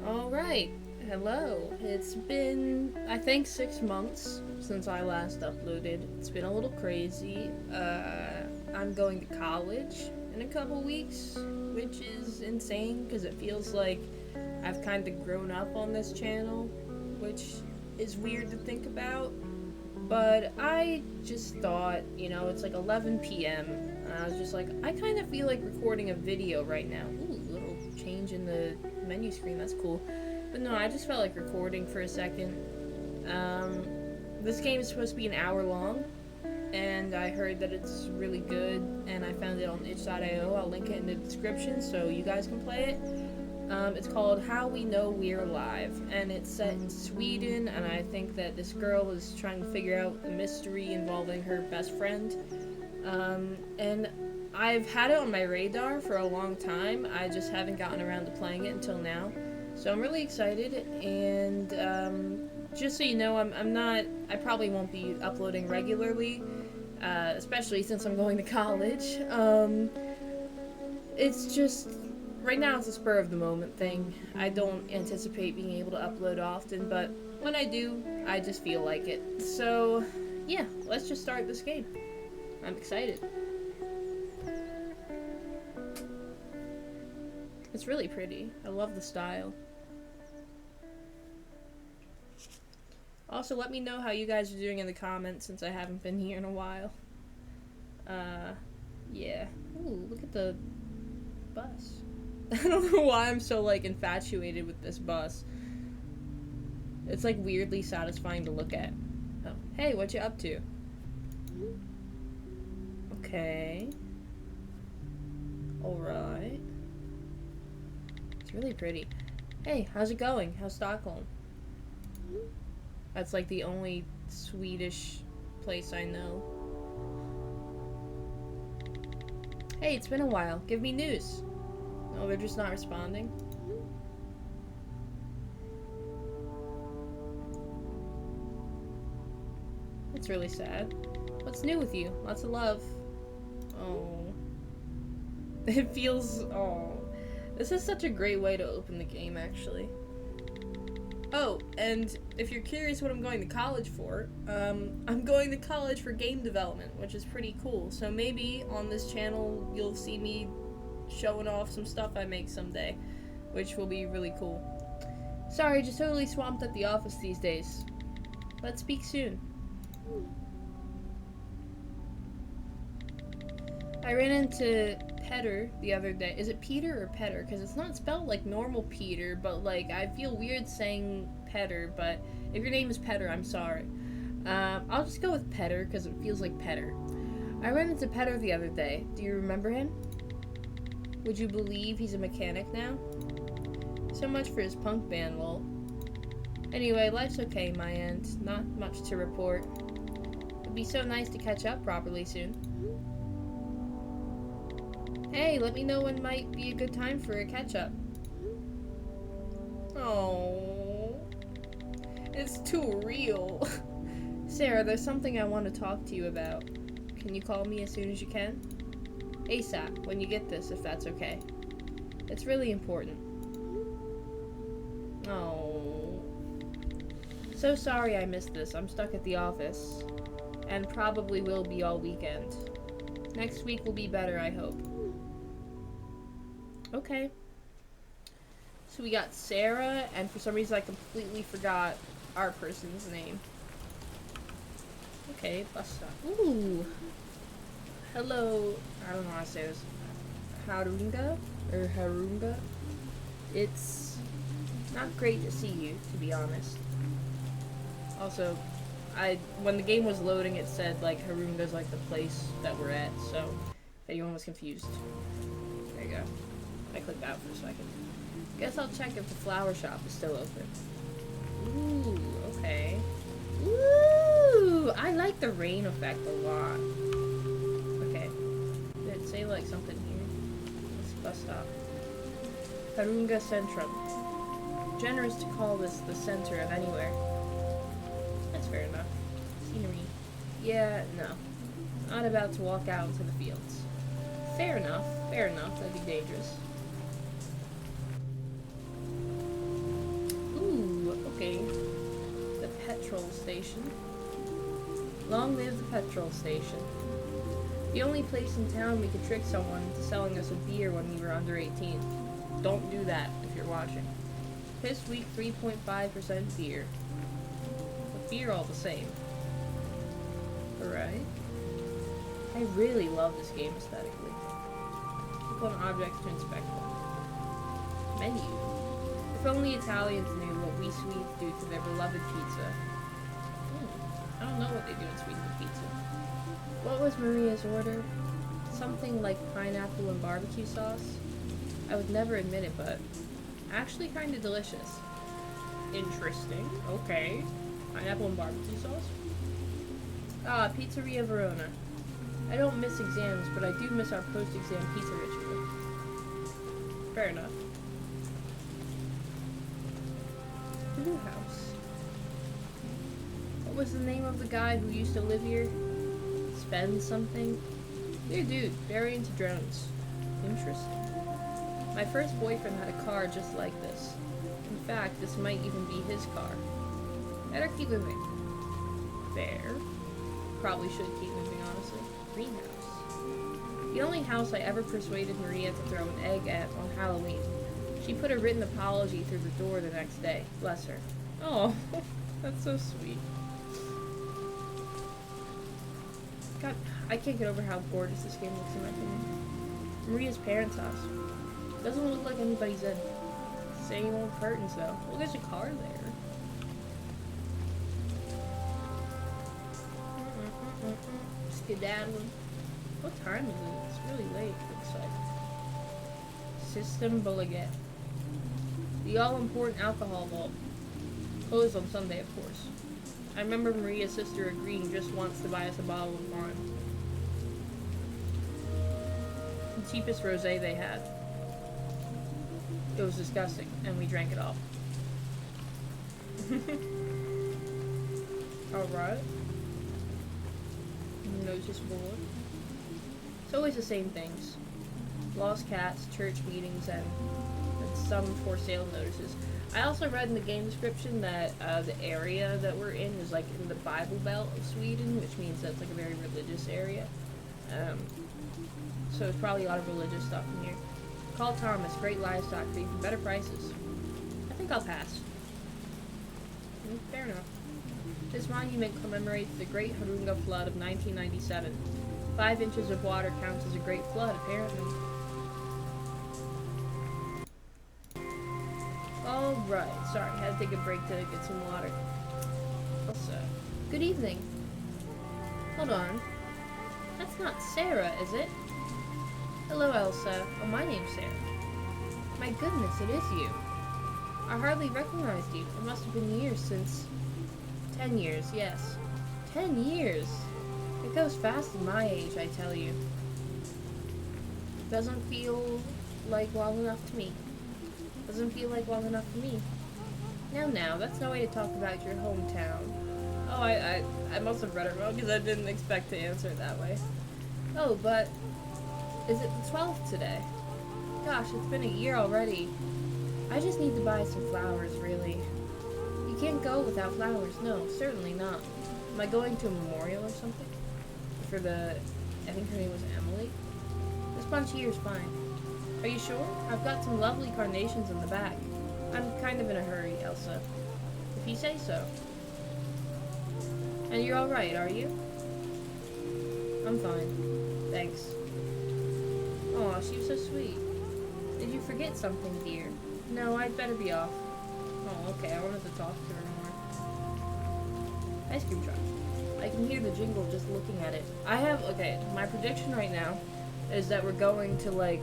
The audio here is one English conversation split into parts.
Alright, hello. It's been, I think, 6 months since I last uploaded. It's been a little crazy. I'm going to college in a couple weeks, which is insane because it feels like I've kind of grown up on this channel, which is weird to think about. But I just thought, it's like 11 p.m. And I was just like, I kind of feel like recording a video right now. Ooh, little change in the menu screen, that's cool. But no, I just felt like recording for a second. This game is supposed to be an hour long, and I heard that it's really good, and I found it on itch.io. I'll link it in the description so you guys can play it. It's called How We Know We're Alive, and it's set in Sweden, and I think that this girl is trying to figure out a mystery involving her best friend. And I've had it on my radar for a long time, I just haven't gotten around to playing it until now. So I'm really excited, and just so you know, I probably won't be uploading regularly, especially since I'm going to college. It's just, right now it's a spur of the moment thing. I don't anticipate being able to upload often, but when I do, I just feel like it. So, yeah, let's just start this game. I'm excited. It's really pretty. I love the style. Also, let me know how you guys are doing in the comments since I haven't been here in a while. Yeah. Ooh, look at the bus. I don't know why I'm so, infatuated with this bus. It's, weirdly satisfying to look at. Oh, hey, what you up to? Okay. Alright. It's really pretty. Hey, how's it going? How's Stockholm? That's, the only Swedish place I know. Hey, it's been a while. Give me news. No, they're just not responding. It's really sad. What's new with you? Lots of love. Oh. It feels... Oh. This is such a great way to open the game, actually. Oh, and if you're curious what I'm going to college for, I'm going to college for game development, which is pretty cool. So maybe on this channel you'll see me showing off some stuff I make someday, which will be really cool. Sorry, just totally swamped at the office these days. Let's speak soon. I ran into Petter the other day. Is it Peter or Petter? Because it's not spelled like normal Peter, but I feel weird saying Petter, but if your name is Petter, I'm sorry. I'll just go with Petter because it feels like Petter. I ran into Petter the other day. Do you remember him? Would you believe he's a mechanic now? So much for his punk band, lol. Anyway, life's okay my end. Not much to report. It'd be so nice to catch up properly soon. Hey, let me know when might be a good time for a catch-up. Oh, it's too real. Sarah, there's something I want to talk to you about. Can you call me as soon as you can? ASAP, when you get this, if that's okay. It's really important. Oh. So sorry I missed this. I'm stuck at the office. And probably will be all weekend. Next week will be better, I hope. Okay. So we got Sarah, and for some reason I completely forgot our person's name. Okay, bus stop. Ooh. Hello. I don't know how to say this. Harunga? Or Harunga? It's not great to see you, to be honest. Also, when the game was loading, it said, Harunga's, the place that we're at, so if anyone was confused. There you go. I clicked out for a second. Guess I'll check if the flower shop is still open. Ooh, okay. Ooh, I like the rain effect a lot. Okay. Did it say, something here? This bus stop. Harunga Centrum. Generous to call this the center of anywhere. That's fair enough. Scenery. Yeah, no. Not about to walk out into the fields. Fair enough. Fair enough. That'd be dangerous. station. Long live the petrol station. The only place in town we could trick someone into selling us a beer when we were under 18. Don't do that if you're watching. Piss Week 3.5% beer. But beer all the same. Alright. I really love this game aesthetically. Click on objects to inspect them. Menu. If only Italians knew what we Swedes do to their beloved pizza. I don't know what they do in Sweden with pizza. What was Maria's order? Something like pineapple and barbecue sauce? I would never admit it, but actually kind of delicious. Interesting. Okay. Pineapple and barbecue sauce? Ah, Pizzeria Verona. I don't miss exams, but I do miss our post-exam pizza ritual. Fair enough. Blue house. What was the name of the guy who used to live here? Spend something? Dear dude, very into drones. Interesting. My first boyfriend had a car just like this. In fact, this might even be his car. Better keep moving. Fair. Probably should keep moving, honestly. Greenhouse. The only house I ever persuaded Maria to throw an egg at on Halloween. She put a written apology through the door the next day. Bless her. Oh, that's so sweet. God, I can't get over how gorgeous this game looks in my opinion. Maria's parents' house. Doesn't look like anybody's in. Same old curtains though. Well, there's a car there. Skedaddling. What time is it? It's really late, looks like. System Bulliget. The all-important alcohol vault. Closed on Sunday, of course. I remember Maria's sister agreeing just once to buy us a bottle of wine. The cheapest rosé they had. It was disgusting, and we drank it all. Alright. Notice board. It's always the same things. Lost cats, church meetings, and some for sale notices. I also read in the game description that the area that we're in is like in the Bible Belt of Sweden, which means that's like a very religious area. So there's probably a lot of religious stuff in here. Call Thomas, great livestock feed for better prices. I think I'll pass. Fair enough. This monument commemorates the Great Harunga Flood of 1997. 5 inches of water counts as a great flood, apparently. Alright, sorry, had to take a break to get some water. Elsa. Good evening. Hold on. That's not Sarah, is it? Hello, Elsa. Oh, my name's Sarah. My goodness, it is you. I hardly recognized you. It must have been years since... 10 years, yes. 10 years! It goes fast at my age, I tell you. Doesn't feel like long enough to me. Doesn't feel like long enough for me. Now, that's no way to talk about your hometown. Oh, I must have read it wrong because I didn't expect to answer it that way. Oh, but is it the 12th today? Gosh, it's been a year already. I just need to buy some flowers, really. You can't go without flowers. No, certainly not. Am I going to a memorial or something? For the... I think her name was Emily? This bunch here is fine. Are you sure? I've got some lovely carnations in the back. I'm kind of in a hurry, Elsa. If you say so. And you're alright, are you? I'm fine. Thanks. Aw, she was so sweet. Did you forget something, dear? No, I'd better be off. Oh, okay, I wanted to talk to her more. Ice cream truck. I can hear the jingle just looking at it. Okay, my prediction right now is that we're going to, like,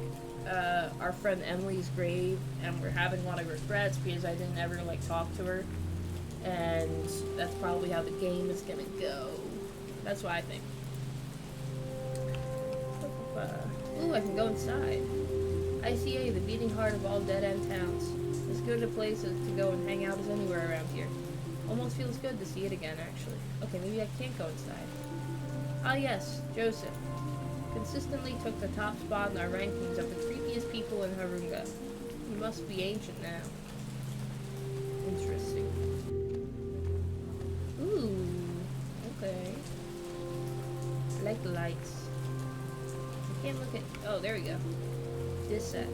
our friend Emily's grave, and we're having a lot of regrets because I didn't ever, like, talk to her. And that's probably how the game is gonna go. That's what I think. Ooh, I can go inside. ICA, the beating heart of all dead-end towns. As good a place to go and hang out as anywhere around here. Almost feels good to see it again, actually. Okay, maybe I can't go inside. Ah yes, Joseph. Consistently took the top spot in our rankings of the creepiest people in Harunga. He must be ancient now. Interesting. Ooh. lights. I can't look at... Oh, there we go. This set.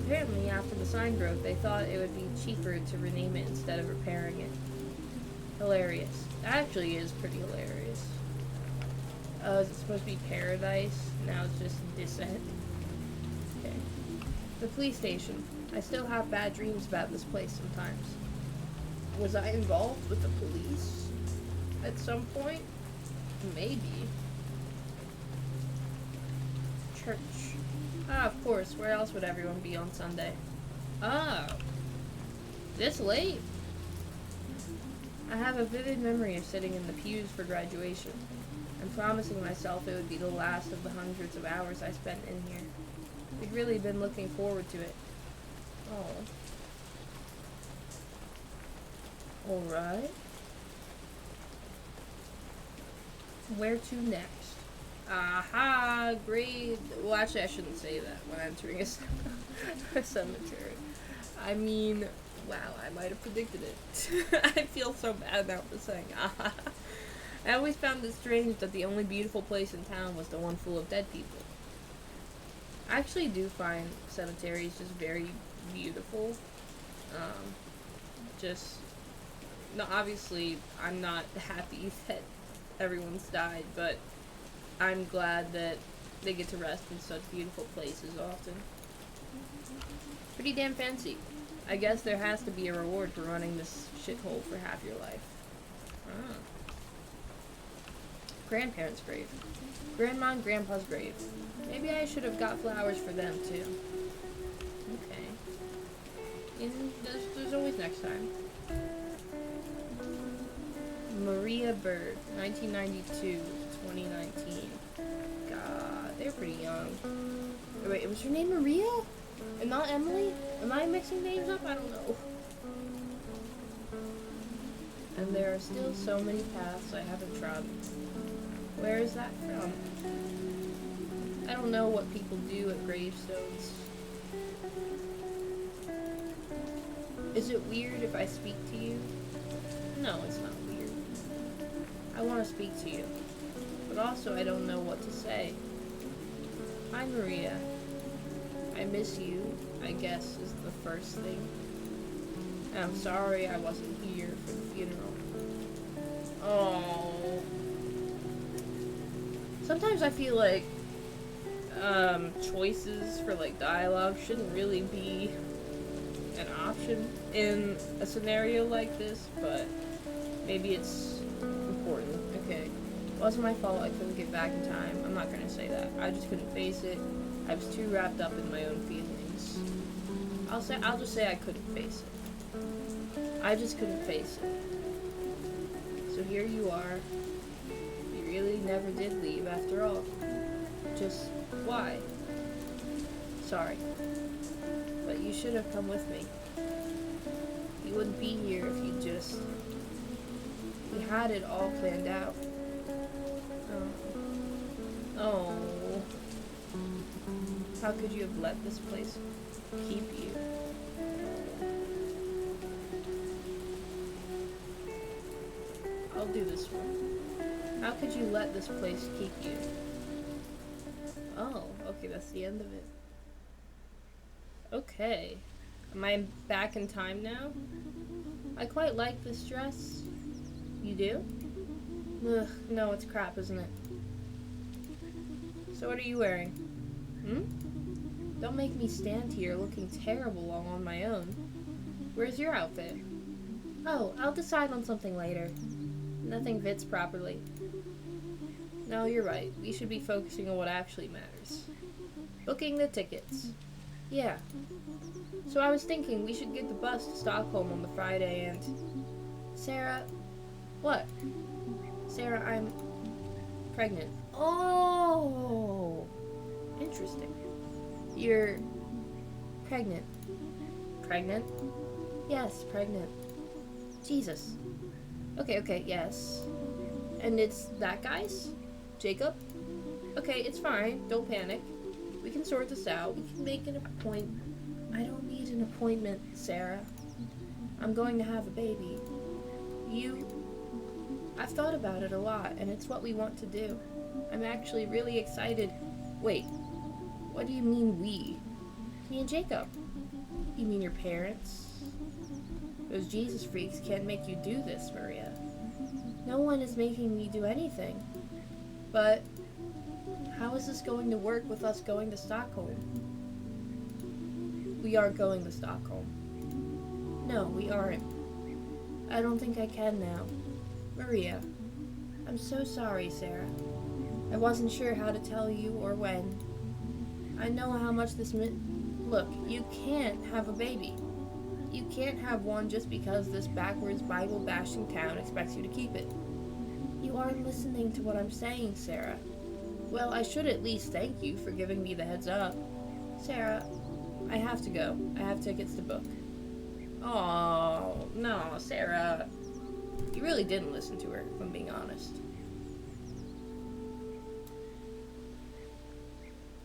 Apparently, after the sign broke, they thought it would be cheaper to rename it instead of repairing it. Hilarious. That actually is pretty hilarious. Oh, is it supposed to be Paradise? Now it's just Dissent. Okay. The police station. I still have bad dreams about this place sometimes. Was I involved with the police at some point? Maybe. Church. Ah, of course. Where else would everyone be on Sunday? Oh. This late? I have a vivid memory of sitting in the pews for graduation and promising myself it would be the last of the hundreds of hours I spent in here. We'd really been looking forward to it. Oh. Alright. Where to next? Aha! Grave. Well, actually, I shouldn't say that when entering a cemetery. I mean, wow, I might have predicted it. I feel so bad now for saying aha. I always found it strange that the only beautiful place in town was the one full of dead people. I actually do find cemeteries just very beautiful. No, obviously, I'm not happy that everyone's died, but I'm glad that they get to rest in such beautiful places often. Pretty damn fancy. I guess there has to be a reward for running this shithole for half your life. Ah. Grandparents' grave. Grandma and Grandpa's grave. Maybe I should have got flowers for them, too. Okay. There's always next time. Maria Bird, 1992 to 2019. God, they're pretty young. Oh, wait, was her name Maria? And not Emily? Am I mixing names up? I don't know. And there are still so many paths I haven't trodden. Where is that from? I don't know what people do at gravestones. Is it weird if I speak to you? No, it's not weird. I want to speak to you. But also I don't know what to say. Hi, Maria. I miss you, I guess, is the first thing. And I'm sorry I wasn't here for the funeral. Oh. Sometimes I feel like choices for like dialogue shouldn't really be an option in a scenario like this, but maybe it's important. Okay. It wasn't my fault I couldn't get back in time. I'm not gonna say that. I just couldn't face it. I was too wrapped up in my own feelings. I'll just say I couldn't face it. I just couldn't face it. So here you are. You really never did leave after all. Just why? Sorry. But you should have come with me. You wouldn't be here if you just... We had it all planned out. Oh. How could you have let this place keep you? I'll do this one. How could you let this place keep you? Oh, okay, that's the end of it. Okay. Am I back in time now? I quite like this dress. You do? Ugh, no, it's crap, isn't it? So what are you wearing? Don't make me stand here looking terrible all on my own. Where's your outfit? Oh, I'll decide on something later. Nothing fits properly. No, you're right. We should be focusing on what actually matters. Booking the tickets. Yeah. So I was thinking we should get the bus to Stockholm on the Friday and... Sarah... What? Sarah, I'm... pregnant. Oh! Interesting. You're... pregnant. Pregnant? Yes, pregnant. Jesus. Okay, yes. And it's that guy's? Jacob? Okay, it's fine. Don't panic. We can sort this out. We can make an appointment. I don't need an appointment, Sarah. I'm going to have a baby. I've thought about it a lot, and it's what we want to do. I'm actually really excited. Wait, what do you mean we? Me and Jacob. You mean your parents? Those Jesus freaks can't make you do this, Maria. No one is making me do anything. But how is this going to work with us going to Stockholm? We aren't going to Stockholm. No, we aren't. I don't think I can now. Maria, I'm so sorry, Sarah. I wasn't sure how to tell you or when. I know how much this meant. Look, you can't have a baby. You can't have one just because this backwards Bible-bashing town expects you to keep it. You aren't listening to what I'm saying, Sarah. Well, I should at least thank you for giving me the heads up. Sarah, I have to go. I have tickets to book. Oh, no, Sarah. You really didn't listen to her, if I'm being honest.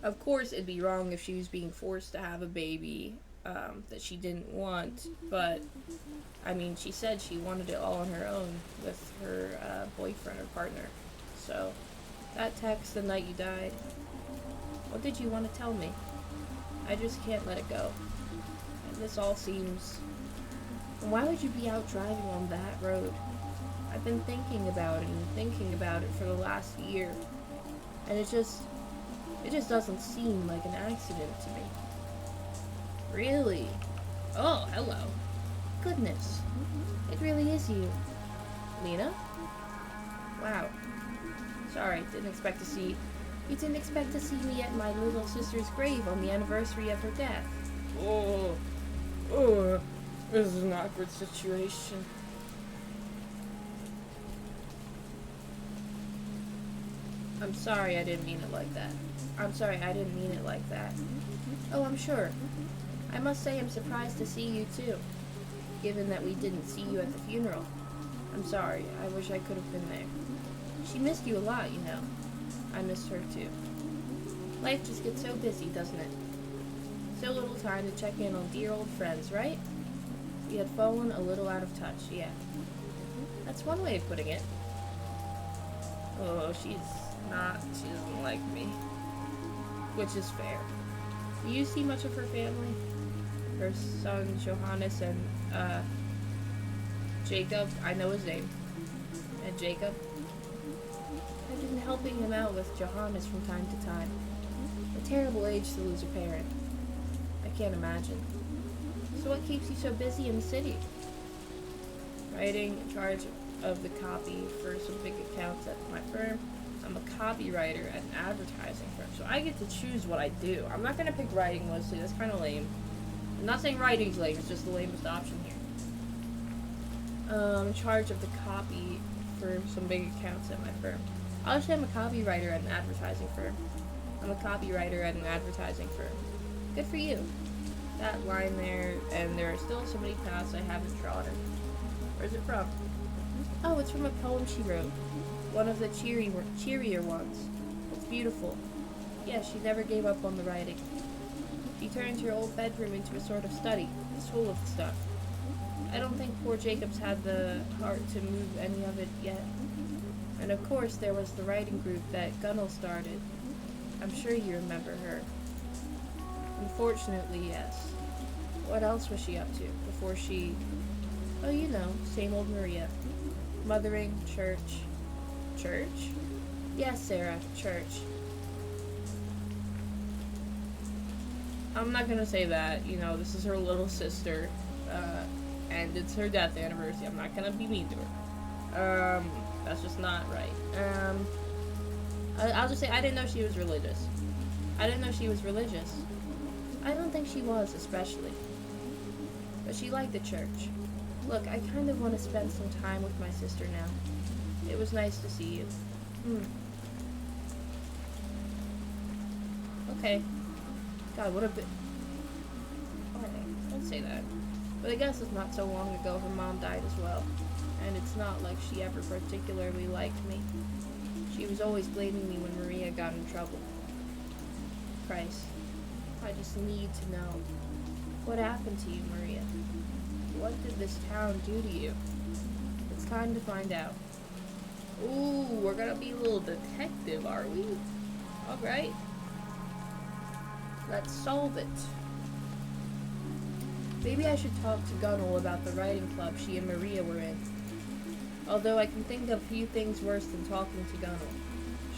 Of course, it'd be wrong if she was being forced to have a baby that she didn't want, but, I mean, she said she wanted it all on her own with her boyfriend or partner. So, that text the night you died, what did you want to tell me? I just can't let it go. And this all seems... Why would you be out driving on that road? I've been thinking about it and thinking about it for the last year. And it just doesn't seem like an accident to me. Really? Oh, hello. Goodness. It really is you. Lena? Wow. Sorry, didn't expect to see... You didn't expect to see me at my little sister's grave on the anniversary of her death. Oh. This is an awkward situation. I'm sorry I didn't mean it like that. Oh, I'm sure. I must say I'm surprised to see you too, given that we didn't see you at the funeral. I'm sorry. I wish I could have been there. She missed you a lot, you know. I missed her too. Life just gets so busy, doesn't it? So little time to check in on dear old friends, right? We had fallen a little out of touch, yeah. That's one way of putting it. Oh, she doesn't like me. Which is fair. Do you see much of her family? Her son, Johannes, and, Jacob, I know his name. And Jacob? I've been helping him out with Johannes from time to time. A terrible age to lose a parent. I can't imagine. So what keeps you so busy in the city? Writing, in charge of the copy for some big accounts at my firm. I'm a copywriter at an advertising firm, so I get to choose what I do. I'm not going to pick writing mostly, that's kind of lame. I'm not saying writing's lame, it's just the lamest option here. In charge of the copy for some big accounts at my firm. Actually, I'm a copywriter at an advertising firm. Good for you. That line there, and there are still so many paths I haven't trodden. Where's it from? Oh, it's from a poem she wrote. One of the cheerier ones. It's beautiful. Yeah, she never gave up on the writing. She turned her old bedroom into a sort of study. It's full of stuff. I don't think poor Jacob's had the heart to move any of it yet. And of course, there was the writing group that Gunnell started. I'm sure you remember her. Unfortunately, yes. What else was she up to before she... Oh, you know, same old Maria. Mothering, church. Church? Yes, Sarah, church. I'm not gonna say that, you know, this is her little sister, and it's her death anniversary. I'm not gonna be mean to her. That's just not right. I'll just say I didn't know she was religious. I don't think she was, especially. But she liked the church. Look, I kind of want to spend some time with my sister now. It was nice to see you. Okay. God, what a bit... Alright, don't say that. But I guess it's not so long ago her mom died as well. And it's not like she ever particularly liked me. She was always blaming me when Maria got in trouble. Christ. I just need to know. What happened to you, Maria? What did this town do to you? It's time to find out. Ooh, we're gonna be a little detective, are we? Alright. Let's solve it. Maybe I should talk to Gunnel about the writing club she and Maria were in. Although I can think of few things worse than talking to Gunnel.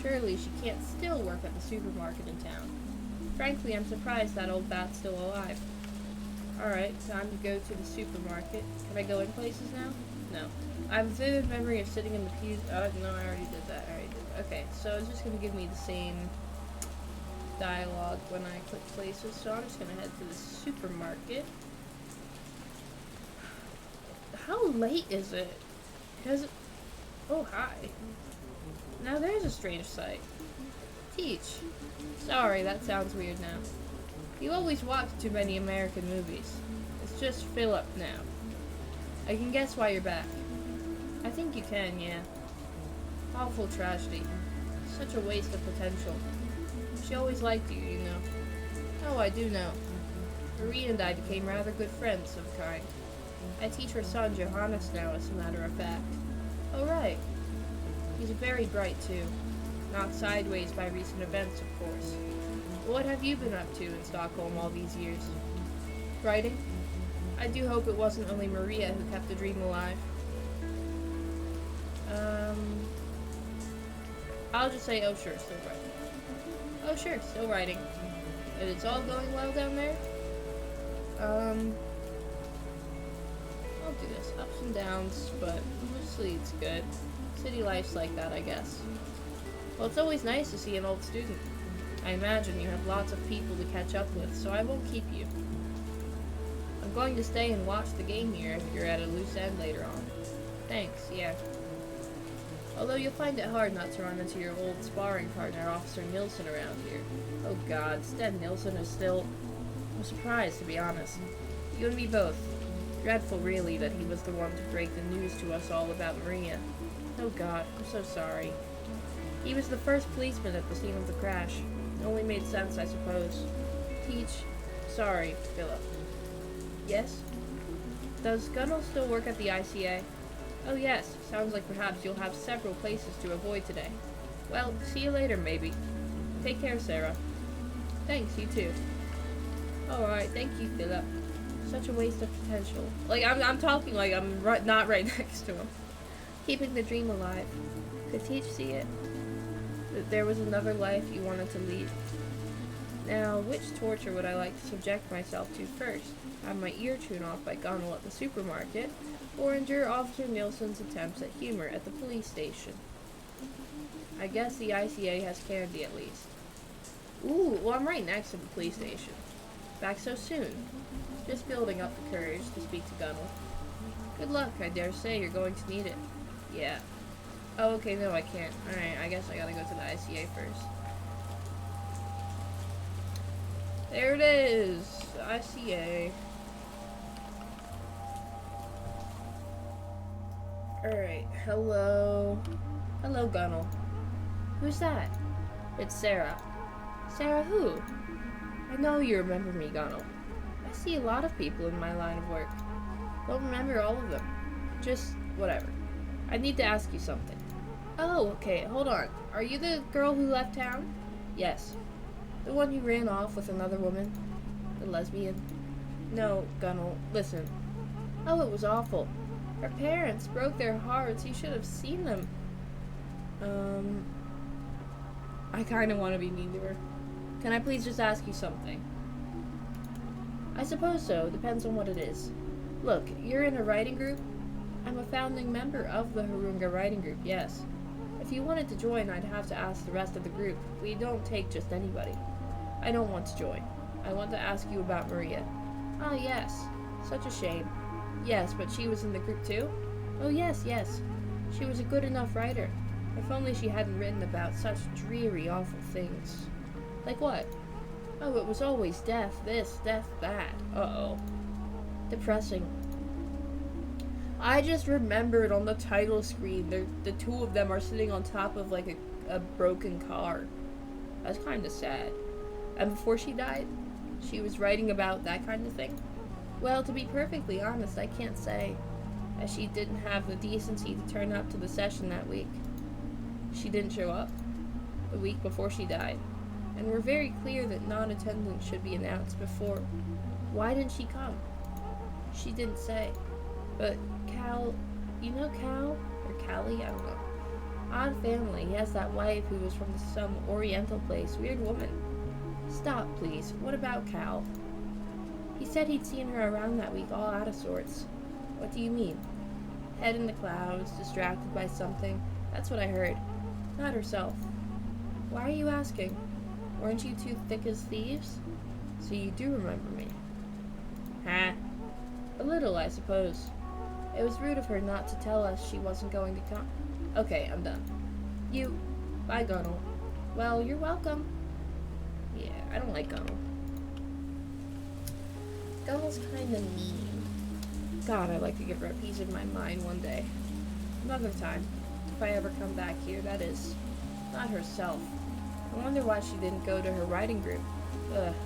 Surely she can't still work at the supermarket in town. Frankly, I'm surprised that old bat's still alive. Alright, time to go to the supermarket. Can I go in places now? No. I have a vivid memory of sitting in the pews. Oh, no, I already did that. Okay, so it's just going to give me the same dialogue when I click places. So I'm just going to head to the supermarket. How late is it? Has it... Oh, hi. Now there's a strange sight. Teach. Sorry, that sounds weird now. You always watch too many American movies. It's just Philip now. I can guess why you're back. I think you can, yeah. Awful tragedy. Such a waste of potential. She always liked you, you know. Oh, I do know. Marie and I became rather good friends of a kind. I teach her son Johannes now, as a matter of fact. Oh, right. He's very bright, too. Knocked sideways by recent events, of course. What have you been up to in Stockholm all these years? Writing? I do hope it wasn't only Maria who kept the dream alive. I'll just say, oh sure, still writing. Oh sure, still writing. And it's all going well down there? I'll do this. Ups and downs, but mostly it's good. City life's like that, I guess. Well, it's always nice to see an old student. I imagine you have lots of people to catch up with, so I won't keep you. I'm going to stay and watch the game here if you're at a loose end later on. Thanks, yeah. Although you'll find it hard not to run into your old sparring partner, Officer Nilsson, around here. Oh god, Sten Nilsson is still... I'm surprised, to be honest. You and me both. Dreadful, really, that he was the one to break the news to us all about Maria. Oh god, I'm so sorry. He was the first policeman at the scene of the crash. It only made sense, I suppose. Teach. Sorry, Philip. Yes? Does Gunnel still work at the ICA? Oh yes, sounds like perhaps you'll have several places to avoid today. Well, see you later, maybe. Take care, Sarah. Thanks, you too. Alright, thank you, Philip. Such a waste of potential. Like, I'm talking like I'm not right next to him. Keeping the dream alive. Could Teach see it? That there was another life you wanted to lead. Now, which torture would I like to subject myself to first? Have my ear tuned off by Gunnel at the supermarket, or endure Officer Nilsson's attempts at humor at the police station? I guess the ICA has candy at least. Ooh, well I'm right next to the police station. Back so soon. Just building up the courage to speak to Gunnel. Good luck, I dare say you're going to need it. Yeah. Oh, okay, no, I can't. Alright, I guess I gotta go to the ICA first. There it is! ICA. Alright, hello. Hello, Gunnel. Who's that? It's Sarah. Sarah who? I know you remember me, Gunnel. I see a lot of people in my line of work. Don't remember all of them. Just whatever. I need to ask you something. Oh, okay, hold on. Are you the girl who left town? Yes. The one who ran off with another woman? The lesbian? No, Gunnel, listen. Oh, it was awful. Her parents broke their hearts. You should have seen them. I kind of want to be mean to her. Can I please just ask you something? I suppose so. Depends on what it is. Look, you're in a writing group? I'm a founding member of the Harunga writing group, yes. If you wanted to join, I'd have to ask the rest of the group. We don't take just anybody. I don't want to join. I want to ask you about Maria. Ah, yes. Such a shame. Yes, but she was in the group too? Oh, yes, yes. She was a good enough writer. If only she hadn't written about such dreary, awful things. Like what? Oh, it was always death this, death that. Uh-oh. Depressing. I just remembered on the title screen, the two of them are sitting on top of like a broken car. That's kind of sad. And before she died, she was writing about that kind of thing. Well, to be perfectly honest, I can't say, as she didn't have the decency to turn up to the session that week. She didn't show up the week before she died, and we're very clear that non-attendance should be announced before. Why didn't she come? She didn't say. But Cal, you know Cal? Or Callie? I don't know. Odd family. He has that wife who was from some oriental place. Weird woman. Stop, please. What about Cal? He said he'd seen her around that week, all out of sorts. What do you mean? Head in the clouds, distracted by something. That's what I heard. Not herself. Why are you asking? Weren't you two thick as thieves? So you do remember me. Huh? A little, I suppose. It was rude of her not to tell us she wasn't going to come. Okay, I'm done. You. Bye, Gunnel. Well, you're welcome. Yeah, I don't like Gunnel. Gunnel's kinda mean. God, I'd like to give her a piece of my mind one day. Another time. If I ever come back here, that is. Not herself. I wonder why she didn't go to her writing group.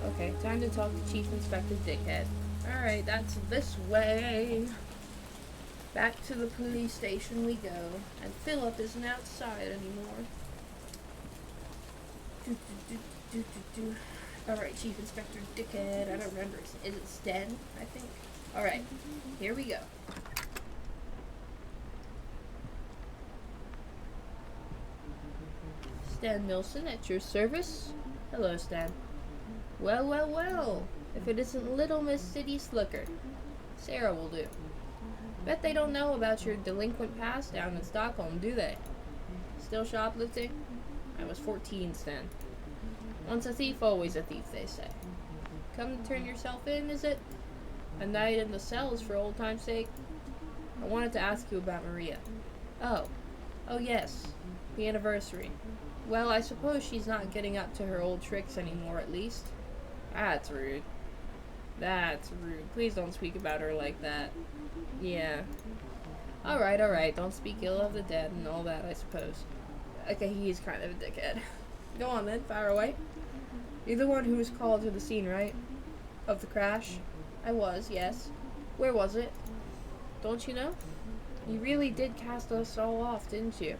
Okay, time to talk to Chief Inspector Dickhead. Alright, that's this way. Back to the police station we go. And Philip isn't outside anymore. Alright, Chief Inspector Dickhead. I don't remember. Is it Sten, I think? Alright, here we go. Stan Nilsson at your service. Hello, Stan. Well, well, well. If it isn't little Miss City Slicker. Sarah will do. Bet they don't know about your delinquent past down in Stockholm, do they? Still shoplifting? I was 14, Stan. Once a thief, always a thief, they say. Come to turn yourself in, is it? A night in the cells for old time's sake? I wanted to ask you about Maria. Oh. Oh, yes. The anniversary. Well, I suppose she's not getting up to her old tricks anymore, at least. That's rude. That's rude. Please don't speak about her like that. Yeah. Alright. Don't speak ill of the dead and all that, I suppose. Okay, he's kind of a dickhead. Go on then, fire away. You're the one who was called to the scene, right? Of the crash? I was, yes. Where was it? Don't you know? You really did cast us all off, didn't you?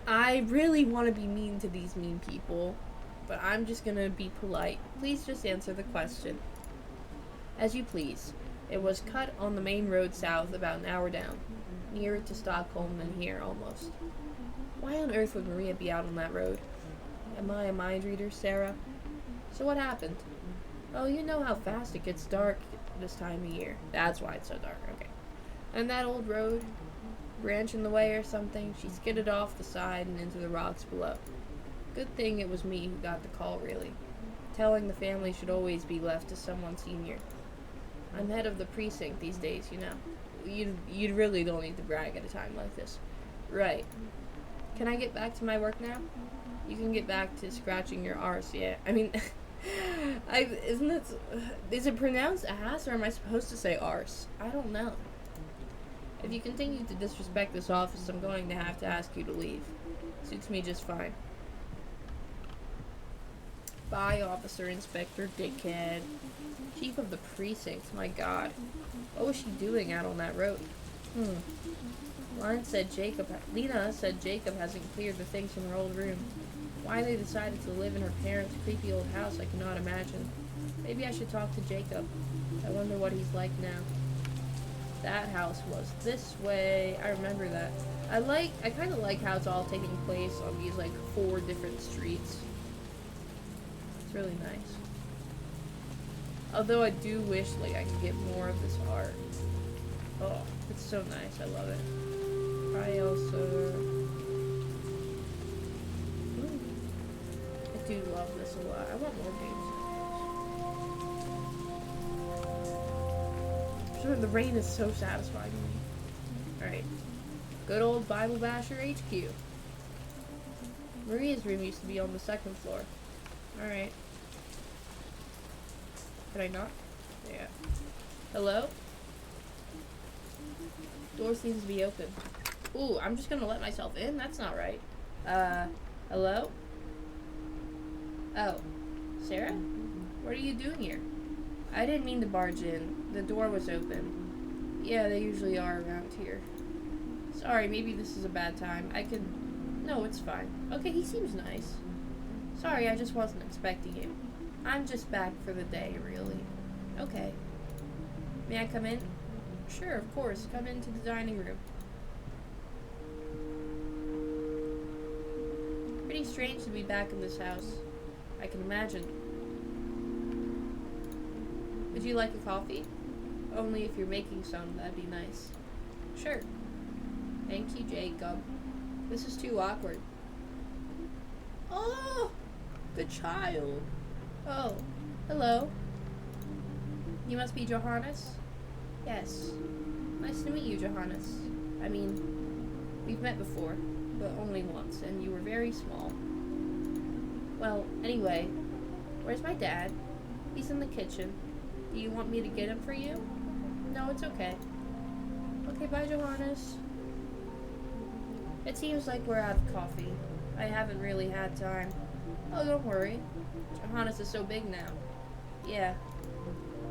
I really want to be mean to these mean people, but I'm just gonna be polite. Please just answer the question. As you please. It was cut on the main road south, about an hour down. Nearer to Stockholm than here, almost. Why on earth would Maria be out on that road? Am I a mind reader, Sarah? So what happened? Oh, you know how fast it gets dark this time of year. That's why it's so dark, okay. And that old road, branch in the way or something, she skidded off the side and into the rocks below. Good thing it was me who got the call, really. Telling the family should always be left to someone senior. I'm head of the precinct these days, you know. You really don't need to brag at a time like this. Right. Can I get back to my work now? You can get back to scratching your arse, yeah. I mean, is it pronounced ass, or am I supposed to say arse? I don't know. If you continue to disrespect this office, I'm going to have to ask you to leave. Suits me just fine. Bye, Officer Inspector Dickhead. Chief of the precinct, my god. What was she doing out on that road? Lena said Jacob hasn't cleared the things from her old room. Why they decided to live in her parents' creepy old house, I cannot imagine. Maybe I should talk to Jacob. I wonder what he's like now. That house was this way. I remember that. I kind of like how it's all taking place on these, 4 different streets. It's really nice. Although I do wish, I could get more of this art. Oh, it's so nice. I love it. I also... I do love this a lot. I want more games. Sure, the rain is so satisfying to me. Alright. Good old Bible Basher HQ. Maria's room used to be on the 2nd floor. Alright. Can I knock? Yeah. Hello? Door seems to be open. Ooh, I'm just gonna let myself in? That's not right. Hello? Oh. Sarah? What are you doing here? I didn't mean to barge in. The door was open. Yeah, they usually are around here. Sorry, maybe this is a bad time. I could... No, it's fine. Okay, he seems nice. Sorry, I just wasn't expecting you. I'm just back for the day, really. Okay. May I come in? Sure, of course. Come into the dining room. Pretty strange to be back in this house. I can imagine. Would you like a coffee? Only if you're making some, that'd be nice. Sure. Thank you, Jacob. This is too awkward. Oh, the child. Oh, hello. You must be Johannes? Yes. Nice to meet you, Johannes. I mean, we've met before, but only once, and you were very small. Well, anyway, where's my dad? He's in the kitchen. Do you want me to get him for you? No, it's okay. Okay, bye, Johannes. It seems like we're out of coffee. I haven't really had time. Oh, don't worry. Johannes is so big now. Yeah.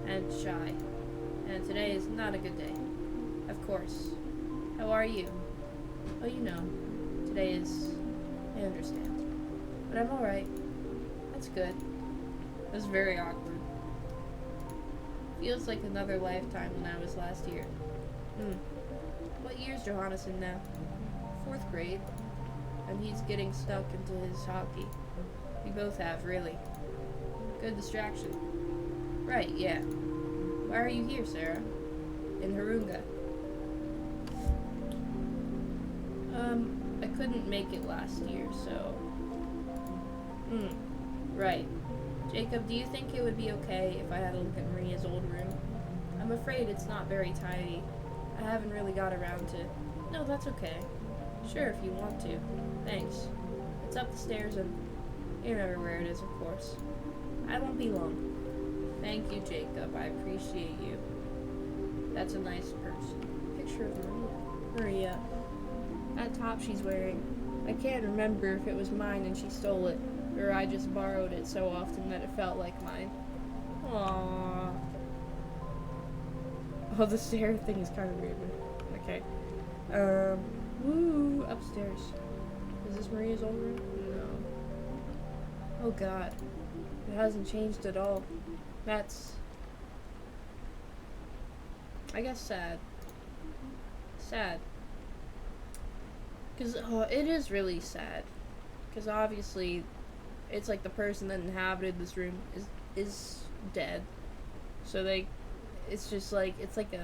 And shy. And today is not a good day. Of course. How are you? Oh, you know. Today is... I understand. But I'm alright. That's good. That's very awkward. Feels like another lifetime when I was last here. What year's Johannes in now? 4th grade. And he's getting stuck into his hockey. We both have, really. Good distraction. Right, yeah. Why are you here, Sarah? In Harunga. I couldn't make it last year, so... Right. Jacob, do you think it would be okay if I had a look at Maria's old room? I'm afraid it's not very tidy. I haven't really got around to... No, that's okay. Sure, if you want to. Thanks. It's up the stairs and... You remember where it is, of course. I won't be long. Thank you, Jacob. I appreciate you. That's a nice person. Picture of Maria. Maria. That top she's wearing. I can't remember if it was mine and she stole it, or I just borrowed it so often that it felt like mine. Aww. Oh, the stair thing is kind of weird. Okay. Woo, upstairs. Is this Maria's old room? No. Oh god. It hasn't changed at all. That's... I guess sad. Sad. Because, it is really sad. Because obviously, it's like the person that inhabited this room is dead. So it's just like, it's like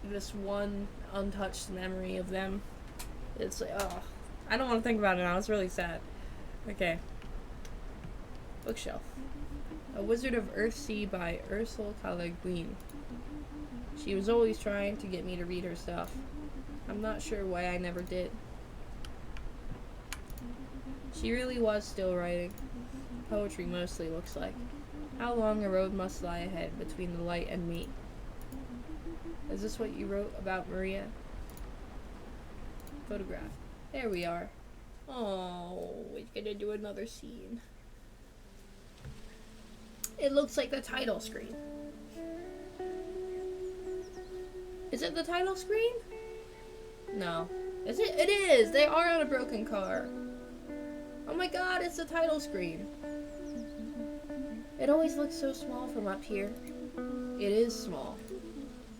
this one untouched memory of them. It's like, oh, I don't want to think about it now, it's really sad. Okay. Bookshelf. A Wizard of Earthsea by Ursula K. Le Guin. She was always trying to get me to read her stuff. I'm not sure why I never did. She really was still writing. Poetry mostly, looks like. How long a road must lie ahead between the light and me. Is this what you wrote about Maria? Photograph. There we are. Oh, we're gonna do another scene. It looks like the title screen. Is it the title screen? No. Is it? It is! They are on a broken car. Oh my god, it's the title screen. It always looks so small from up here. It is small.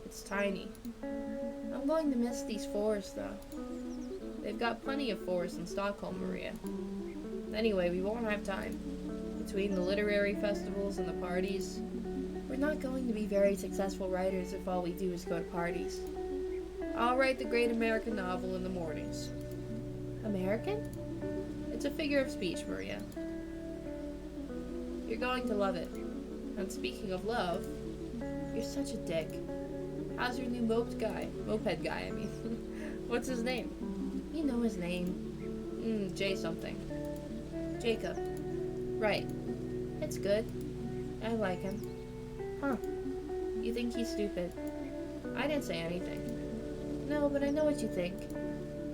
It's tiny. I'm going to miss these forests, though. They've got plenty of forests in Stockholm, Maria. Anyway, we won't have time. Between the literary festivals and the parties, we're not going to be very successful writers if all we do is go to parties. I'll write the great American novel in the mornings. American? It's a figure of speech, Maria. You're going to love it. And speaking of love, you're such a dick. How's your new moped guy? Moped guy, I mean. What's his name? You know his name. Jay something. Jacob. Right. It's good. I like him. Huh. You think he's stupid? I didn't say anything. No, but I know what you think.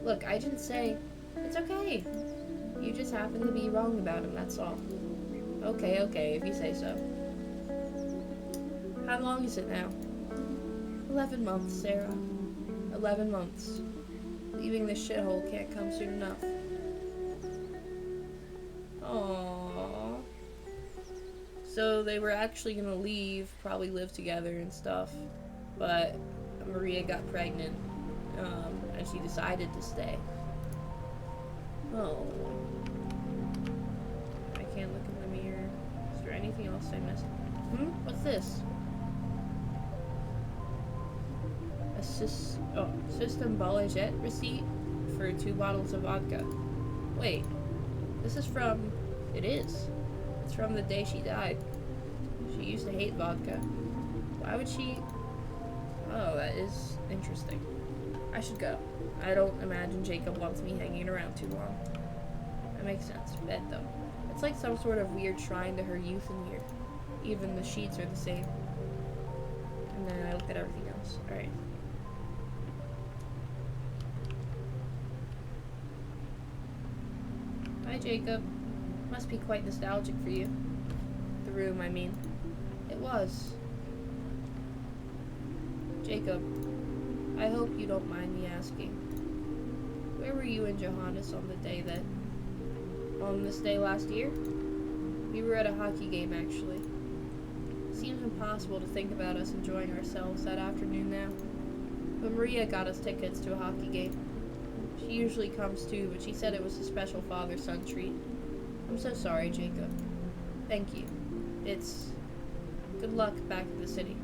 Look, I didn't say... It's okay. You just happen to be wrong about him, that's all. Okay, if you say so. How long is it now? 11 months, Sarah. 11 months. Leaving this shithole can't come soon enough. Aww. So they were actually gonna leave, probably live together and stuff, but Maria got pregnant, and she decided to stay. Oh. I can't look in the mirror. Is there anything else I missed? What's this? System Bolliget receipt for 2 bottles of vodka. Wait, this is from... It is. It's from the day she died. She used to hate vodka. Why would she... Oh, that is interesting. I should go. I don't imagine Jacob wants me hanging around too long. That makes sense. Bed, though. It's like some sort of weird shrine to her youth in here. Even the sheets are the same. And then I look at everything else. Alright. Hi, Jacob. Must be quite nostalgic for you. The room, I mean. It was. Jacob, I hope you don't mind me asking. Where were you and Johannes on this day last year? We were at a hockey game, actually. Seems impossible to think about us enjoying ourselves that afternoon now. But Maria got us tickets to a hockey game. She usually comes too, but she said it was a special father-son treat. I'm so sorry, Jacob. Thank you. It's... Good luck back in the city.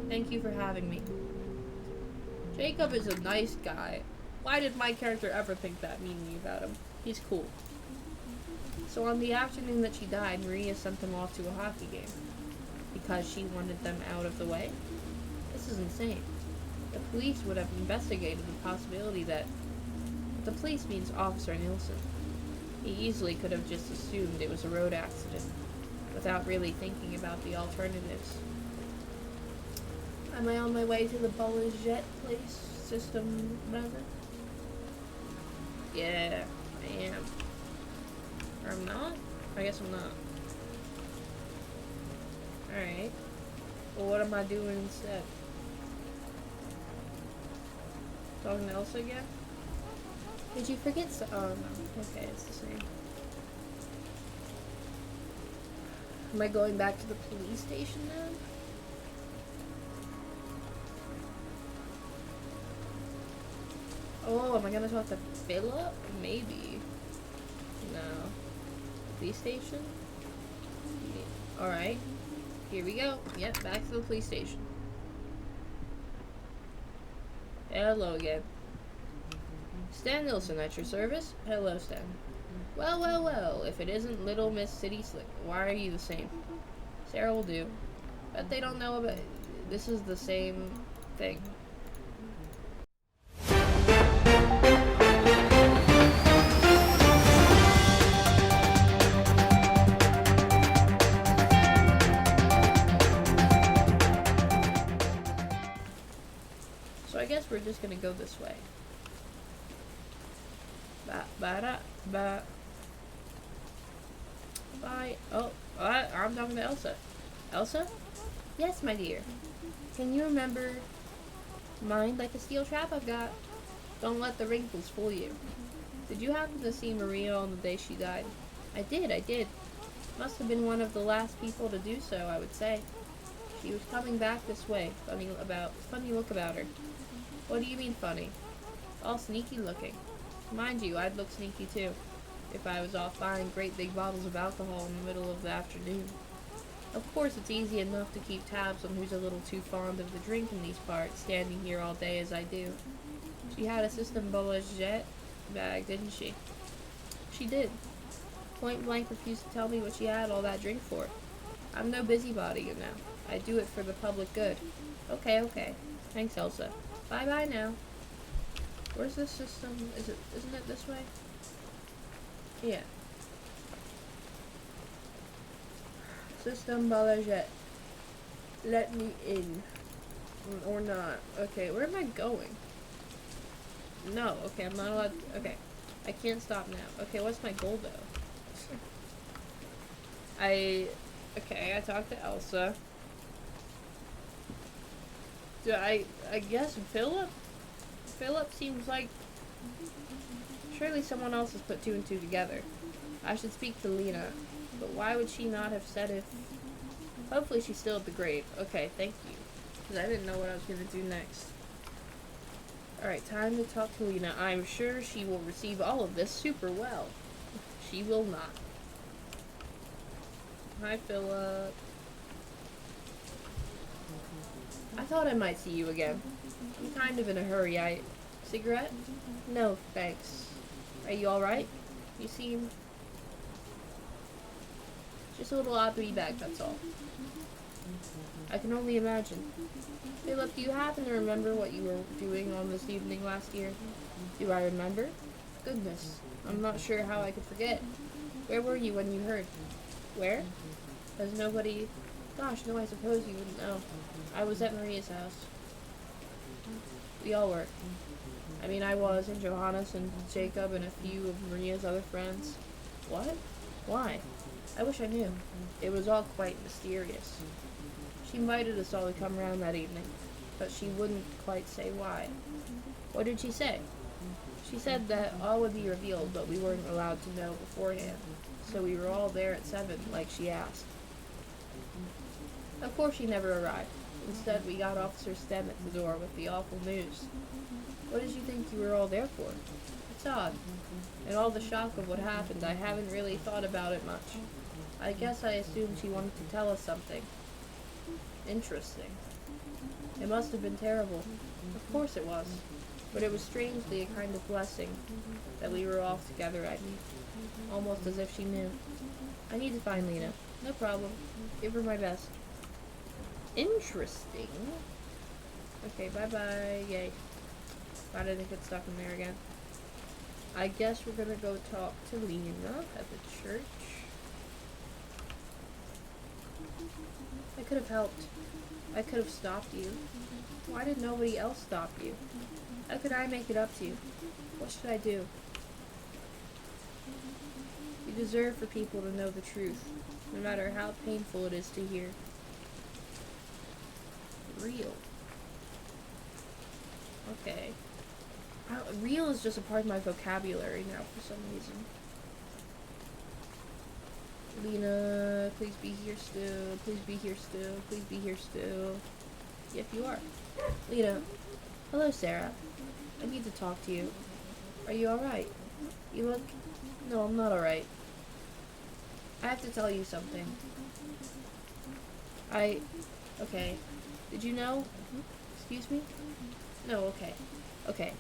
Thank you for having me. Jacob is a nice guy. Why did my character ever think that meanly about him? He's cool. So on the afternoon that she died, Maria sent them off to a hockey game. Because she wanted them out of the way? This is insane. The police would have investigated the possibility that... The police means Officer Nielsen. He easily could have just assumed it was a road accident, without really thinking about the alternatives. Am I on my way to the Bolliget place? System, whatever? Yeah, I am. Or I'm not? I guess I'm not. Alright. Well, what am I doing instead? Talking to Elsa again? Did you forget oh no. Okay, it's the same. Am I going back to the police station now? Oh, am I gonna talk to Philip? Maybe. No. Police station? Yeah. Alright. Here we go. Yep, back to the police station. Hello again. Stan Nilsson at your service? Hello, Stan. Well, well, well, if it isn't Little Miss City Slick, why are you the same? Sarah will do. But they don't know about... This is the same thing. So I guess we're just gonna go this way. Ba-da-ba. Bye. Oh, I'm talking to Elsa. Elsa? Yes, my dear. Can you remember? Mind like a steel trap I've got. Don't let the wrinkles fool you. Did you happen to see Maria on the day she died? I did. Must have been one of the last people to do so, I would say. She was coming back this way. Funny look about her. What do you mean funny? All sneaky looking. Mind you, I'd look sneaky too, if I was off buying great big bottles of alcohol in the middle of the afternoon. Of course, it's easy enough to keep tabs on who's a little too fond of the drink in these parts, standing here all day as I do. She had a System Bolliget bag, didn't she? She did. Point blank refused to tell me what she had all that drink for. I'm no busybody, you know. I do it for the public good. Okay. Thanks, Elsa. Bye-bye now. Where's this system? Isn't it this way? Yeah. System Bolliget. Let me in. Or not. Okay, where am I going? No, okay, I'm not allowed to, okay. I can't stop now. Okay, what's my goal though? I talked to Elsa. I guess Philip seems like Surely someone else has put two and two together. I should speak to Lena, but why would she not have said if... Hopefully she's still at the grave. Okay, thank you. Because I didn't know what I was going to do next. Alright, time to talk to Lena. I'm sure she will receive all of this super well. She will not. Hi, Philip. I thought I might see you again. I'm kind of in a hurry. Cigarette? No, thanks. Are you alright? You seem... just a little odd to be back, that's all. I can only imagine. Philip, do you happen to remember what you were doing on this evening last year? Do I remember? Goodness, I'm not sure how I could forget. Where were you when you heard? Where? Does nobody... Gosh, no, I suppose you wouldn't know. I was at Maria's house. We all were. I mean, I was, and Johannes, and Jacob, and a few of Maria's other friends. What? Why? I wish I knew. It was all quite mysterious. She invited us all to come round that evening, but she wouldn't quite say why. What did she say? She said that all would be revealed, but we weren't allowed to know beforehand. So we were all there at 7, like she asked. Of course she never arrived. Instead, we got Officer Stem at the door with the awful news. What did you think you were all there for? It's odd. In all the shock of what happened, I haven't really thought about it much. I guess I assumed she wanted to tell us something. Interesting. It must have been terrible. Of course it was. But it was strangely a kind of blessing that we were off together, I mean. Almost as if she knew. I need to find Lena. No problem. Give her my best. Interesting. Okay, bye-bye. Yay. Why did it get stuck in there again? I guess we're gonna go talk to Lena at the church. I could have helped. I could have stopped you. Why did nobody else stop you? How could I make it up to you? What should I do? You deserve for people to know the truth, no matter how painful it is to hear. Real. Okay. Real is just a part of my vocabulary now for some reason. Lena, please be here still. Please be here still. Please be here still. Yep, you are. Lena. Hello, Sarah. I need to talk to you. Are you alright? You look... No, I'm not alright. I have to tell you something. Okay. Did you know? Excuse me? No, okay. Okay.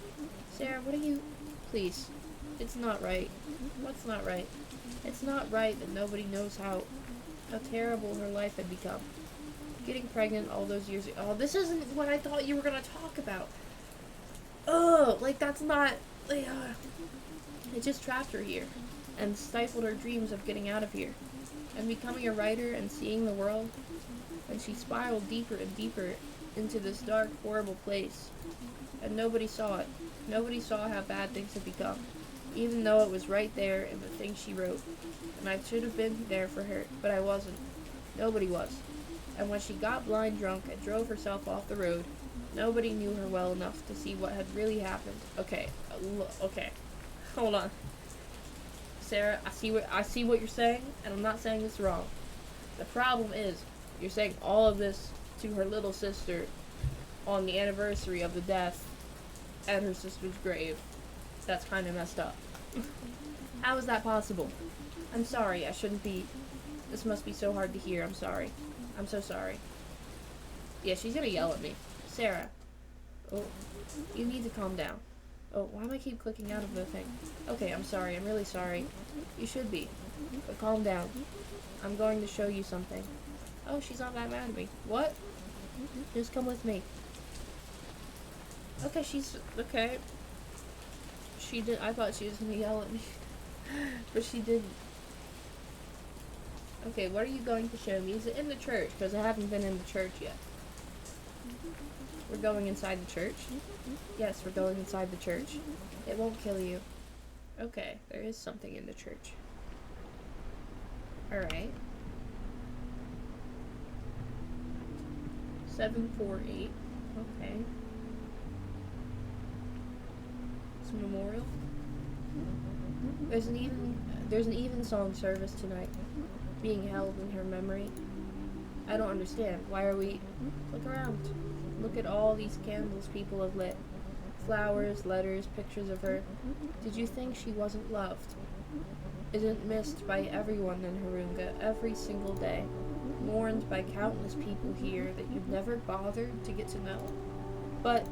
Sarah, what are you... Please. It's not right. What's not right? It's not right that nobody knows how terrible her life had become. Getting pregnant all those years ago. Oh, this isn't what I thought you were gonna talk about. Oh, like that's not... Like, it just trapped her here. And stifled her dreams of getting out of here. And becoming a writer and seeing the world. And she spiraled deeper and deeper into this dark, horrible place. And nobody saw it. Nobody saw how bad things had become. Even though it was right there in the things she wrote. And I should have been there for her, but I wasn't. Nobody was. And when she got blind drunk and drove herself off the road, nobody knew her well enough to see what had really happened. Okay, okay. Hold on. Sarah, I see what you're saying, and I'm not saying it's wrong. The problem is, you're saying all of this to her little sister on the anniversary of the death at her sister's grave. That's kind of messed up. How is that possible? I'm sorry, I shouldn't be... This must be so hard to hear, I'm sorry. I'm so sorry. Yeah, she's gonna yell at me. Sarah. Oh, you need to calm down. Oh, why do I keep clicking out of the thing? Okay, I'm sorry, I'm really sorry. You should be. But calm down. I'm going to show you something. Oh, she's not that mad at me. What? Just come with me. Okay, okay. She did. I thought she was gonna yell at me, but she didn't. Okay, what are you going to show me? Is it in the church? Because I haven't been in the church yet. We're going inside the church? Yes, we're going inside the church. It won't kill you. Okay, there is something in the church. Alright. 748. Okay. It's a memorial There's an evensong service tonight, being held in her memory. I don't understand. Why are we... Look around. Look at all these candles people have lit. Flowers, letters, pictures of her. Did you think she wasn't loved? Isn't missed by everyone in Harunga every single day? Mourned by countless people here that you've never bothered to get to know? But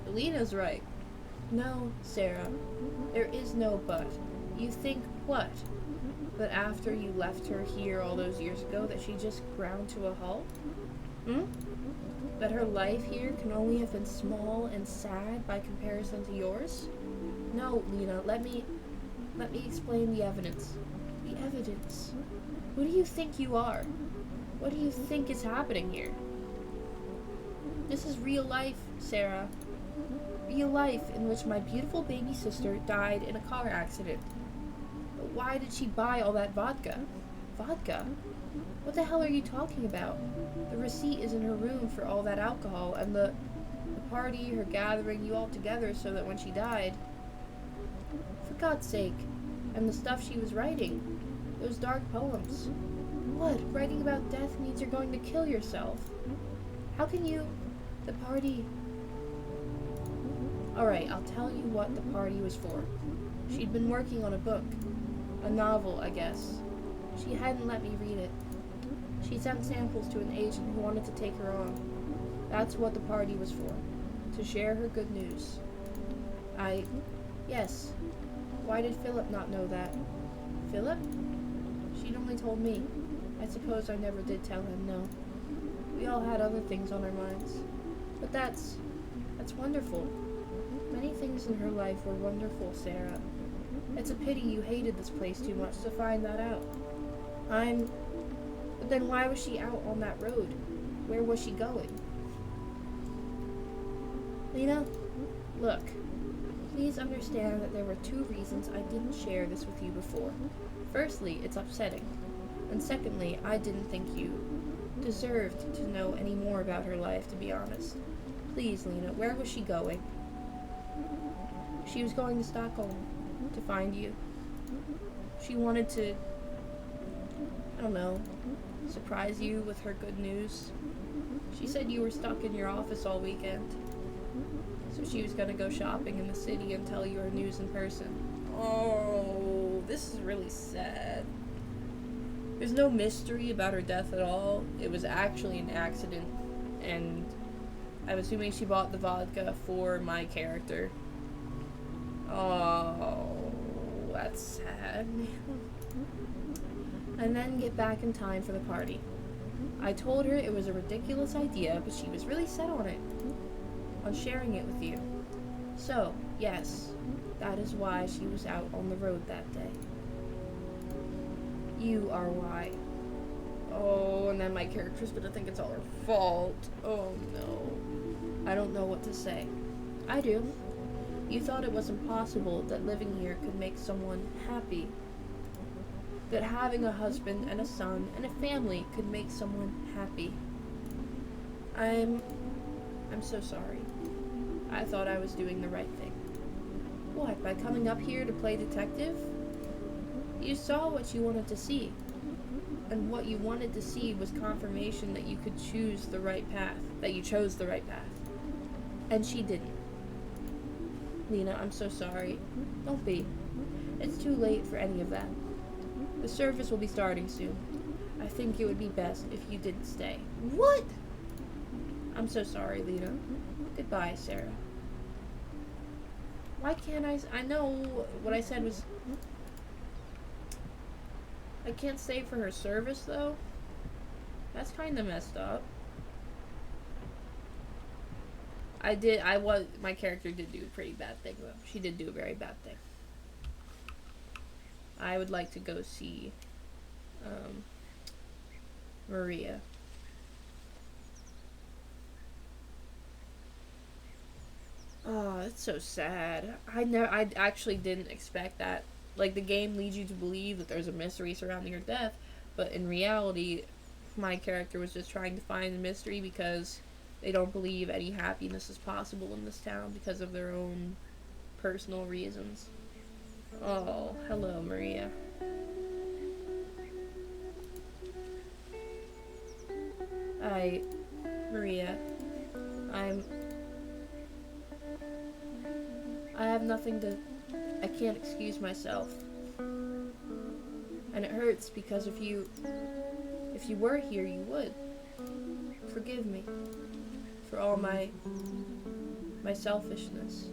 Lena's right. No, Sarah. There is no but. You think what? That after you left her here all those years ago that she just ground to a halt? That her life here can only have been small and sad by comparison to yours? No, Lena, let me explain the evidence. The evidence. Who do you think you are? What do you think is happening here? This is real life, Sarah. Real life in which my beautiful baby sister died in a car accident. But why did she buy all that vodka? Vodka? What the hell are you talking about? The receipt is in her room for all that alcohol, and the party, her gathering you all together so that when she died... For God's sake. And the stuff she was writing. Those dark poems. What? Writing about death means you're going to kill yourself. How can you... The party... Alright, I'll tell you what the party was for. She'd been working on a book. A novel, I guess. She hadn't let me read it. She sent samples to an agent who wanted to take her on. That's what the party was for. To share her good news. Yes. Why did Philip not know that? Philip? She'd only told me. I suppose I never did tell him, no. We all had other things on our minds. But that's wonderful. Many things in her life were wonderful, Sarah. It's a pity you hated this place too much to find that out. But then why was she out on that road? Where was she going? Lena, look. Please understand that there were two reasons I didn't share this with you before. Firstly, it's upsetting. And secondly, I didn't think you deserved to know any more about her life, to be honest. Please, Lena, where was she going? She was going to Stockholm to find you. She wanted to, I don't know, surprise you with her good news. She said you were stuck in your office all weekend. So she was gonna go shopping in the city and tell you her news in person. Oh, this is really sad. There's no mystery about her death at all. It was actually an accident, and I'm assuming she bought the vodka for my character. Oh, that's sad. And then get back in time for the party. I told her it was a ridiculous idea, but she was really set on it. On sharing it with you. So, yes, that is why she was out on the road that day. You are why. Oh, and then my character's gonna think it's all her fault. Oh no. I don't know what to say. I do. You thought it was impossible that living here could make someone happy. That having a husband and a son and a family could make someone happy. I'm so sorry. I thought I was doing the right thing. What, by coming up here to play detective? You saw what you wanted to see. And what you wanted to see was confirmation that you could choose the right path. That you chose the right path. And she didn't. Lena, I'm so sorry. Don't be. It's too late for any of that. The service will be starting soon. I think it would be best if you didn't stay. What? I'm so sorry, Lena. Goodbye, Sarah. Why can't I know what I said was... I can't stay for her service, though? That's kind of messed up. My character did do a pretty bad thing, though. She did do a very bad thing. I would like to go see, Maria. Oh, that's so sad. I actually didn't expect that. Like, the game leads you to believe that there's a mystery surrounding her death, but in reality, my character was just trying to find the mystery because they don't believe any happiness is possible in this town because of their own personal reasons. Oh, hello, Maria. Maria, I'm, I have nothing to, I can't excuse myself. And it hurts because if you were here, you would. Forgive me for all my selfishness,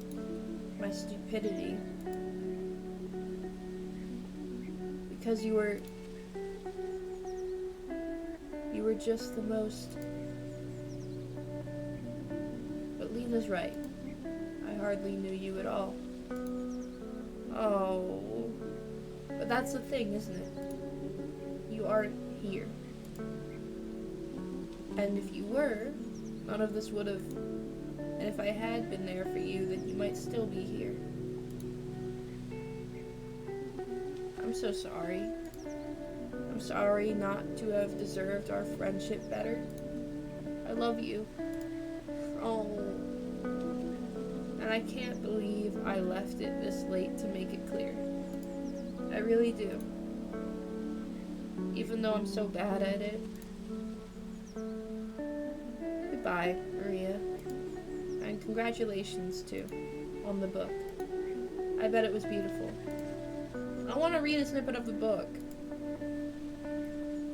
my stupidity. Because you were just the most. But Lena's right. I hardly knew you at all. Oh. But that's the thing, isn't it? You aren't here. And if you were, none of this would have. And if I had been there for you, then you might still be here. I'm so sorry. I'm sorry not to have deserved our friendship better. I love you. Oh. And I can't believe I left it this late to make it clear. I really do. Even though I'm so bad at it. Goodbye, Maria. And congratulations, too, on the book. I bet it was beautiful. I want to read a snippet of the book.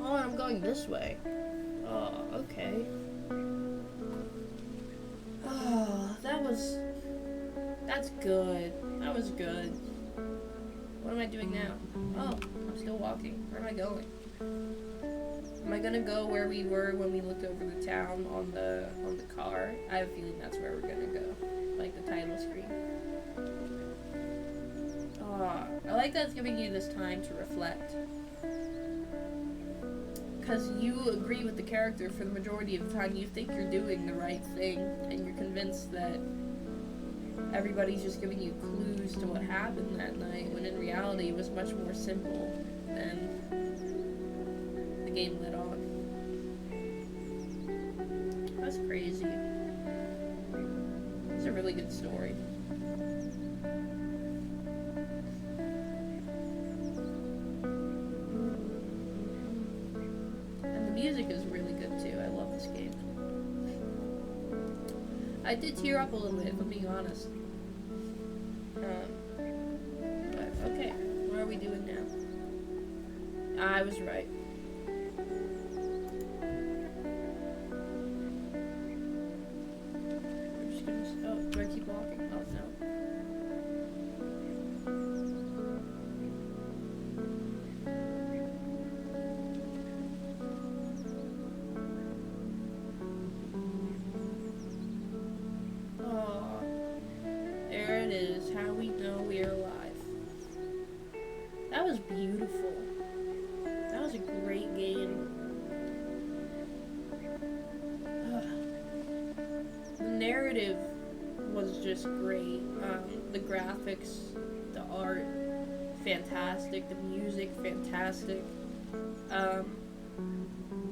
Oh, I'm going this way. Oh, okay. Oh, that's good. That was good. What am I doing now? Oh, I'm still walking. Where am I going? Am I gonna go where we were when we looked over the town on the car? I have a feeling that's where we're gonna go. Like the title screen. Oh, I like that it's giving you this time to reflect. Because you agree with the character for the majority of the time. You think you're doing the right thing, and you're convinced that everybody's just giving you clues to what happened that night, when in reality it was much more simple than the game let on. That's crazy. It's a really good story. Music is really good too. I love this game. I did tear up a little bit, if I'm being honest. But okay, what are we doing now? I was right. We're just gonna. Oh, do I keep walking? Oh no. That was beautiful. That was a great game. The narrative was just great. The graphics, the art, fantastic. The music, fantastic.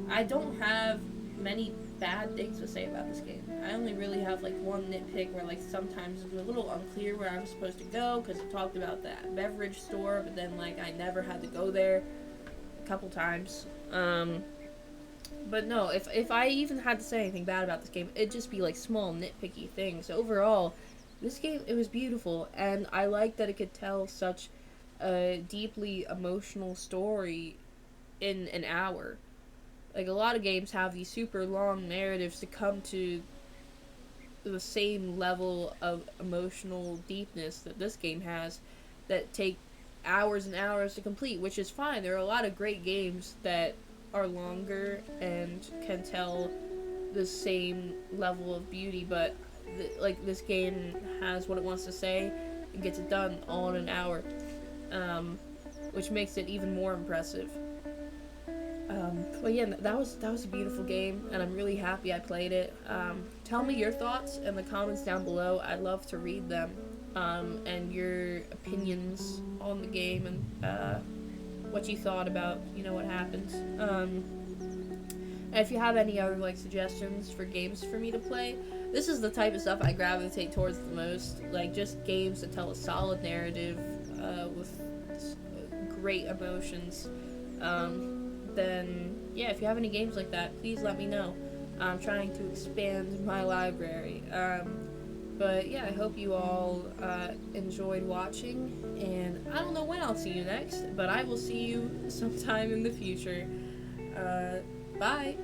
I don't have many bad things to say about this game. I only really have like one nitpick where like sometimes it was a little unclear where I was supposed to go because it talked about that beverage store, but then like I never had to go there a couple times. But no, if I even had to say anything bad about this game, it'd just be like small nitpicky things. Overall, this game, it was beautiful, and I like that it could tell such a deeply emotional story in an hour. Like, a lot of games have these super long narratives to come to the same level of emotional deepness that this game has, that take hours and hours to complete, which is fine. There are a lot of great games that are longer and can tell the same level of beauty, but like, this game has what it wants to say and gets it done all in an hour, which makes it even more impressive. But yeah, that was a beautiful game, and I'm really happy I played it. Tell me your thoughts in the comments down below. I'd love to read them, and your opinions on the game, and what you thought about, what happened. And if you have any other like suggestions for games for me to play, this is the type of stuff I gravitate towards the most. Like, just games that tell a solid narrative, with great emotions, then yeah, if you have any games like that, please let me know. I'm trying to expand my library. But yeah, I hope you all enjoyed watching, and I don't know when I'll see you next, but I will see you sometime in the future. Bye!